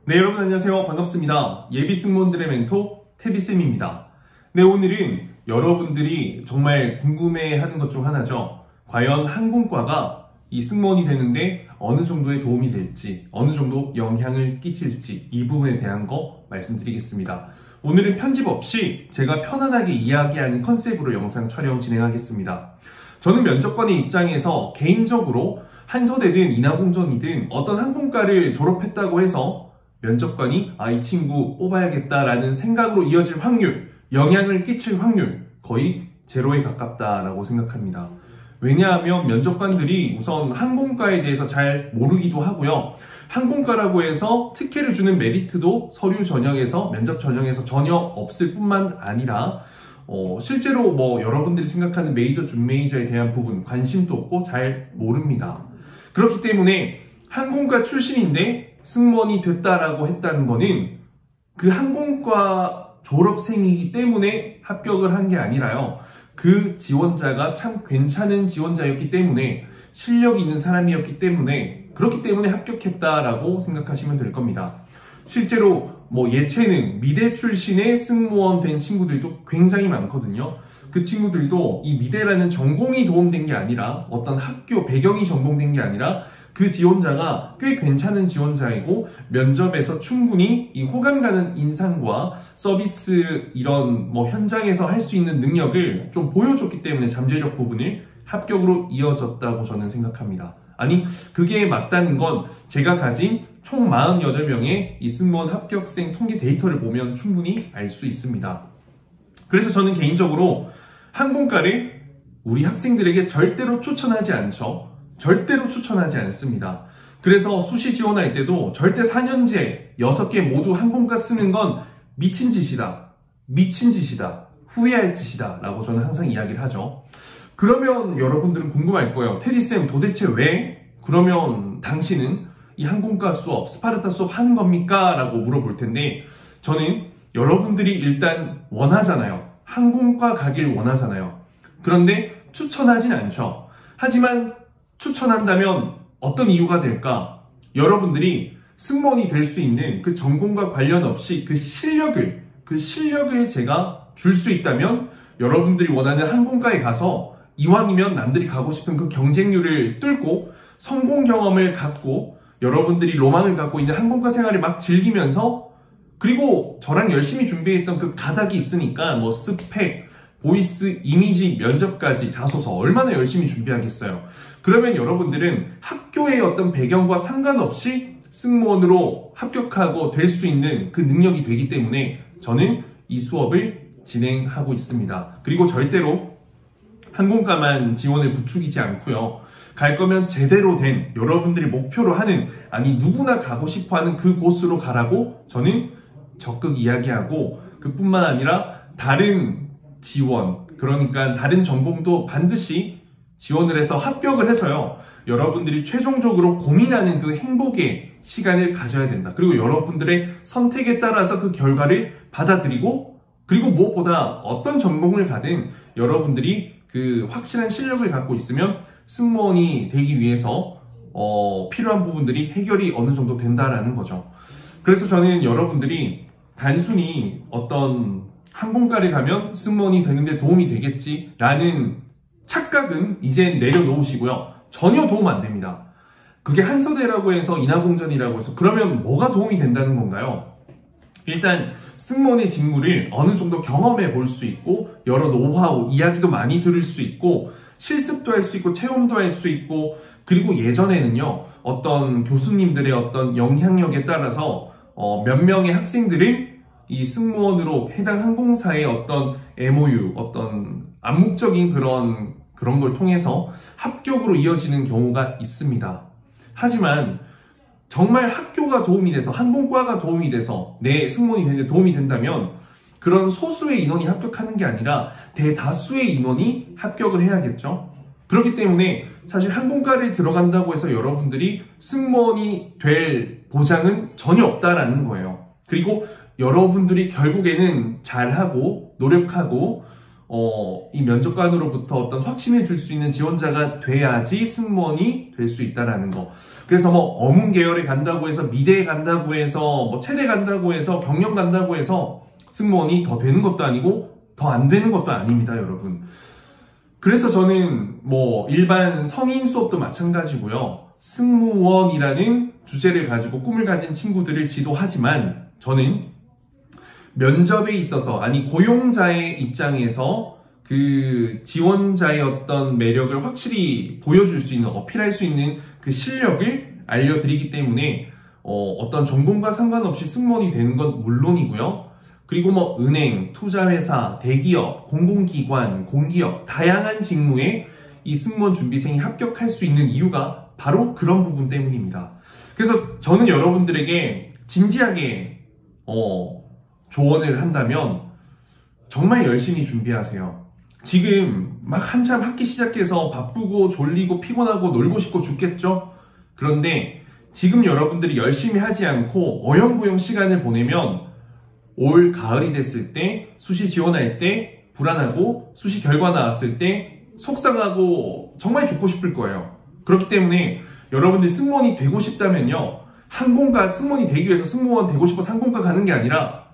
네, 여러분 안녕하세요. 반갑습니다. 예비 승무원들의 멘토 태비쌤입니다. 네, 오늘은 여러분들이 정말 궁금해하는 것 중 하나죠. 과연 항공과가 이 승무원이 되는데 어느 정도의 도움이 될지, 어느 정도 영향을 끼칠지 이 부분에 대한 거 말씀드리겠습니다. 오늘은 편집 없이 제가 편안하게 이야기하는 컨셉으로 영상 촬영 진행하겠습니다. 저는 면접관의 입장에서 개인적으로 한서대든 인하공전이든 어떤 항공과를 졸업했다고 해서 면접관이 이 친구 뽑아야겠다라는 생각으로 이어질 확률, 영향을 끼칠 확률 거의 제로에 가깝다라고 생각합니다. 왜냐하면 면접관들이 우선 항공과에 대해서 잘 모르기도 하고요. 항공과라고 해서 특혜를 주는 메리트도 서류 전형에서, 면접 전형에서 전혀 없을 뿐만 아니라 실제로 여러분들이 생각하는 메이저, 준메이저에 대한 부분 관심도 없고 잘 모릅니다. 그렇기 때문에 항공과 출신인데 승무원이 됐다라고 했다는 거는 그 항공과 졸업생이기 때문에 합격을 한 게 아니라요. 그 지원자가 참 괜찮은 지원자였기 때문에 실력이 있는 사람이었기 때문에 그렇기 때문에 합격했다라고 생각하시면 될 겁니다. 실제로 예체능, 미대 출신의 승무원 된 친구들도 굉장히 많거든요. 그 친구들도 이 미대라는 전공이 도움된 게 아니라 어떤 학교 배경이 전공된 게 아니라 그 지원자가 꽤 괜찮은 지원자이고 면접에서 충분히 이 호감 가는 인상과 서비스 이런 현장에서 할 수 있는 능력을 좀 보여줬기 때문에 잠재력 부분을 합격으로 이어졌다고 저는 생각합니다. 아니, 그게 맞다는 건 제가 가진 총 48명의 이 승무원 합격생 통계 데이터를 보면 충분히 알 수 있습니다. 그래서 저는 개인적으로 항공과를 우리 학생들에게 절대로 추천하지 않죠. 절대로 추천하지 않습니다. 그래서 수시 지원할 때도 절대 4년제 6개 모두 항공과 쓰는 건 미친 짓이다. 미친 짓이다. 후회할 짓이다. 라고 저는 항상 이야기를 하죠. 그러면 여러분들은 궁금할 거예요. 테디쌤 도대체 왜 그러면 당신은 이 항공과 수업, 스파르타 수업 하는 겁니까? 라고 물어볼 텐데 저는 여러분들이 일단 원하잖아요. 항공과 가길 원하잖아요. 그런데 추천하진 않죠. 하지만 추천한다면 어떤 이유가 될까? 여러분들이 승무원이 될 수 있는 그 전공과 관련 없이 그 실력을 제가 줄 수 있다면 여러분들이 원하는 항공과에 가서 이왕이면 남들이 가고 싶은 그 경쟁률을 뚫고 성공 경험을 갖고 여러분들이 로망을 갖고 있는 항공과 생활을 막 즐기면서 그리고 저랑 열심히 준비했던 그 가닥이 있으니까 스펙, 보이스, 이미지, 면접까지 자소서 얼마나 열심히 준비하겠어요. 그러면 여러분들은 학교의 어떤 배경과 상관없이 승무원으로 합격하고 될 수 있는 그 능력이 되기 때문에 저는 이 수업을 진행하고 있습니다. 그리고 절대로 항공과만 지원을 부추기지 않고요. 갈 거면 제대로 된 여러분들이 목표로 하는 누구나 가고 싶어하는 그 곳으로 가라고 저는 적극 이야기하고 그뿐만 아니라 다른 지원, 그러니까 다른 전공도 반드시 지원을 해서 합격을 해서요. 여러분들이 최종적으로 고민하는 그 행복의 시간을 가져야 된다. 그리고 여러분들의 선택에 따라서 그 결과를 받아들이고 그리고 무엇보다 어떤 전공을 가든 여러분들이 그 확실한 실력을 갖고 있으면 승무원이 되기 위해서 필요한 부분들이 해결이 어느 정도 된다라는 거죠. 그래서 저는 여러분들이 단순히 어떤 항공과를 가면 승무원이 되는데 도움이 되겠지라는 착각은 이젠 내려놓으시고요. 전혀 도움 안 됩니다. 그게 한서대라고 해서 인하공전이라고 해서 그러면 뭐가 도움이 된다는 건가요? 일단 승무원의 직무를 어느 정도 경험해 볼 수 있고 여러 노하우, 이야기도 많이 들을 수 있고 실습도 할 수 있고 체험도 할 수 있고 그리고 예전에는요. 어떤 교수님들의 어떤 영향력에 따라서 몇 명의 학생들을 이 승무원으로 해당 항공사의 어떤 MOU, 어떤 암묵적인 그런 걸 통해서 합격으로 이어지는 경우가 있습니다. 하지만 정말 학교가 도움이 돼서 항공과가 도움이 돼서 내 승무원이 되는데 도움이 된다면 그런 소수의 인원이 합격하는 게 아니라 대다수의 인원이 합격을 해야겠죠. 그렇기 때문에 사실 항공과를 들어간다고 해서 여러분들이 승무원이 될 보장은 전혀 없다라는 거예요. 그리고 여러분들이 결국에는 잘하고 노력하고 이 면접관으로부터 어떤 확신을 줄 수 있는 지원자가 돼야지 승무원이 될 수 있다라는 거. 그래서 뭐 어문 계열에 간다고 해서 미대에 간다고 해서 뭐 체대 간다고 해서 경영 간다고 해서 승무원이 더 되는 것도 아니고 더 안 되는 것도 아닙니다, 여러분. 그래서 저는 뭐 일반 성인 수업도 마찬가지고요. 승무원이라는 주제를 가지고 꿈을 가진 친구들을 지도하지만 저는 면접에 있어서, 아니 고용자의 입장에서 그 지원자의 어떤 매력을 확실히 보여줄 수 있는, 어필할 수 있는 그 실력을 알려드리기 때문에 어떤 전공과 상관없이 승무원이 되는 건 물론이고요. 그리고 뭐 은행, 투자회사, 대기업, 공공기관, 공기업 다양한 직무에 이 승무원 준비생이 합격할 수 있는 이유가 바로 그런 부분 때문입니다. 그래서 저는 여러분들에게 진지하게 조언을 한다면 정말 열심히 준비하세요. 지금 막 한참 학기 시작해서 바쁘고 졸리고 피곤하고 놀고 싶고 죽겠죠? 그런데 지금 여러분들이 열심히 하지 않고 어영부영 시간을 보내면 올 가을이 됐을 때 수시 지원할 때 불안하고 수시 결과 나왔을 때 속상하고 정말 죽고 싶을 거예요. 그렇기 때문에 여러분들이 승무원이 되고 싶다면요, 항공과 승무원이 되기 위해서 승무원 되고 싶어서 항공과 가는 게 아니라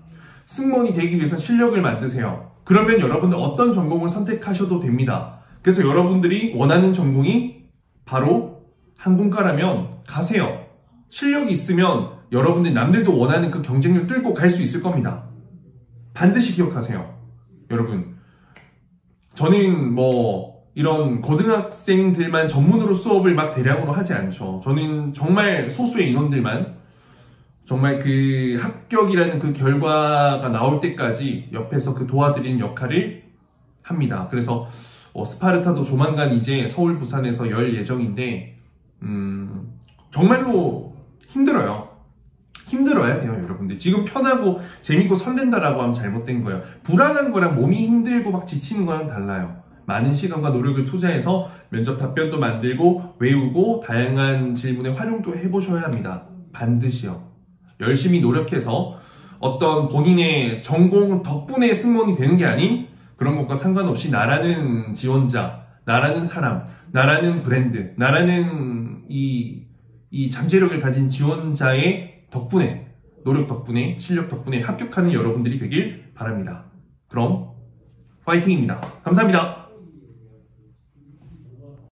승무원이 되기 위해서 실력을 만드세요. 그러면 여러분들 어떤 전공을 선택하셔도 됩니다. 그래서 여러분들이 원하는 전공이 바로 항공과라면 가세요. 실력이 있으면 여러분들 남들도 원하는 그 경쟁력 뚫고 갈 수 있을 겁니다. 반드시 기억하세요. 여러분, 저는 뭐 이런 고등학생들만 전문으로 수업을 막 대량으로 하지 않죠. 저는 정말 소수의 인원들만 정말 그 합격이라는 그 결과가 나올 때까지 옆에서 그 도와드리는 역할을 합니다. 그래서 스파르타도 조만간 이제 서울, 부산에서 열 예정인데 정말로 힘들어요. 힘들어야 돼요, 여러분들. 지금 편하고 재밌고 설렌다라고 하면 잘못된 거예요. 불안한 거랑 몸이 힘들고 막 지치는 거랑 달라요. 많은 시간과 노력을 투자해서 면접 답변도 만들고 외우고 다양한 질문에 활용도 해보셔야 합니다. 반드시요. 열심히 노력해서 어떤 본인의 전공 덕분에 승무원이 되는 게 아닌 그런 것과 상관없이 나라는 지원자, 나라는 사람, 나라는 브랜드, 나라는 이 잠재력을 가진 지원자의 덕분에, 노력 덕분에, 실력 덕분에 합격하는 여러분들이 되길 바랍니다. 그럼 파이팅입니다. 감사합니다.